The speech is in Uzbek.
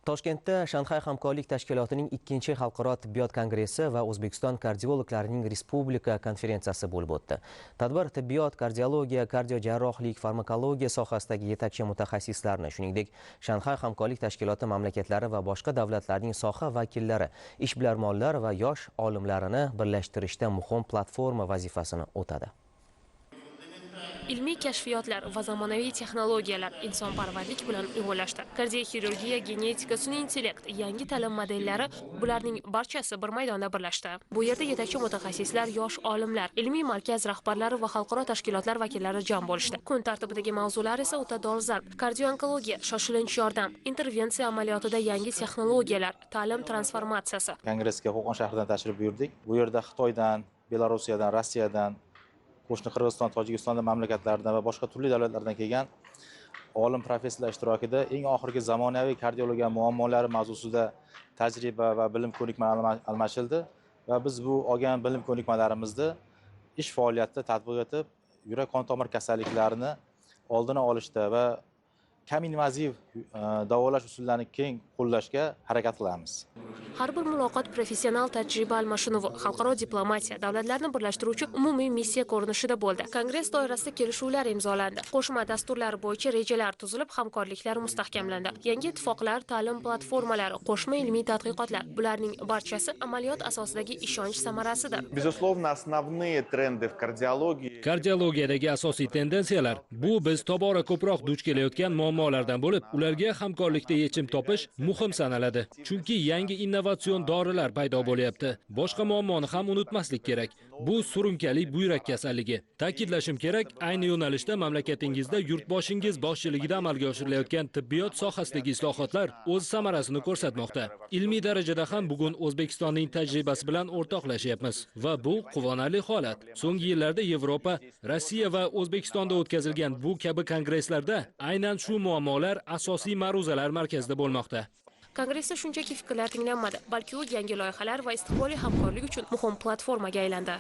Toshkentda Shanxay hamkorlik tashkilotining 2-chi xalqaro tibbiyot kongressi va O'zbekiston kardiologlarining respublika konferensiyasi bo'lib o'tdi. Tadbir tibbiyot, kardiologiya, kardiojarrohlik, farmakologiya sohasidagi yetakchi mutaxassislarni, shuningdek, Shanxay hamkorlik tashkiloti mamlakatlari va boshqa davlatlarning soha vakillari, ishbilarmonlar va yosh olimlarini birlashtirishda muhim platforma vazifasini o'tadi. Ilmiy kashfiyotlar va zamonaviy texnologiyalar insonparvarlik bilan uyg'unlashdi. Kardioxirurgiya, genetika, sun'iy intellekt, yangi ta'lim modellari bularning barchasi bir maydonda birlashdi. Bu yerda yetakchi mutaxassislar, yosh olimlar, ilmiy markaz rahbarlari va xalqaro tashkilotlar vakillari jam bo'lishdi. Kun tartibidagi mavzular esa o'ta dolzarb: kardionkologiya, shoshilinch yordam, intervensiya amaliyotida yangi texnologiyalar, ta'lim transformatsiyasi. Kongressga Qo'qon shahridan tashrif buyurdik. Bu yerda Xitoydan, Belorussiyadan, Rossiyadan, qo'shni Qirg'iziston, Tojikiston mamlakatlaridan va boshqa turli davlatlardan kelgan olim professorlar ishtirokida eng oxirgi zamonaviy kardiologiya muammolari mavzusida tajriba va bilim ko'nikmalar almashildi va biz bu olgan bilim ko'nikmalarimizni ish faoliyatida tatbiq etib, yurak-qon tomir kasalliklarini oldini olishda va kam invaziv davolash usullarini keng qo'llashga harakat qilamiz. Har bir muloqot professional tajriba almashinuvi, xalqaro diplomatiya, davlatlarni birlashtiruvchi umumiy missiya ko'rinishida bo'ldi. Kongress doirasida kelishuvlar imzolandi. Qo'shma dasturlar bo'yicha rejalar tuzilib, hamkorliklar mustahkamlandi. Yangi ittifoqlar, ta'lim platformalari, qo'shma ilmiy tadqiqotlar, bularning barchasi amaliyot asosidagi ishonch samarasidir. Безусловно, основные тренды в кардиологии. Kardiologiyadagi asosiy tendensiyalar bu biz tobora ko'proq duch kelayotgan muammolardan bo'lib, ularga hamkorlikda yechim topish muhim sanaladi. Chunki yangi innovatsion dorilar paydo bo'lyapti. Boshqa muammoni ham unutmaslik kerak. Bu surunkali buyrak kasalligi. Ta'kidlashim kerak, ayni yo'nalishda mamlakatingizda yurtboshingiz boshchiligida amalga oshirilayotgan tibbiyot sohasidagi islohotlar o'z samarasini ko'rsatmoqda. Ilmiy darajada ham bugun O'zbekistonning tajribasi bilan o'rtoqlashyapmiz va bu quvonarli holat. So'nggi yillarda Yevropa, Rossiya va O'zbekistonda o'tkazilgan bu kabi kongresslarda aynan shu muammolar asosiy ma'ruzalar markazida bo'lmoqda. Kongressda shunchaki fikrlar tinglanmadi, balki u yangi loyihalar va istiqbolli hamkorlik uchun muhim platformaga aylandi.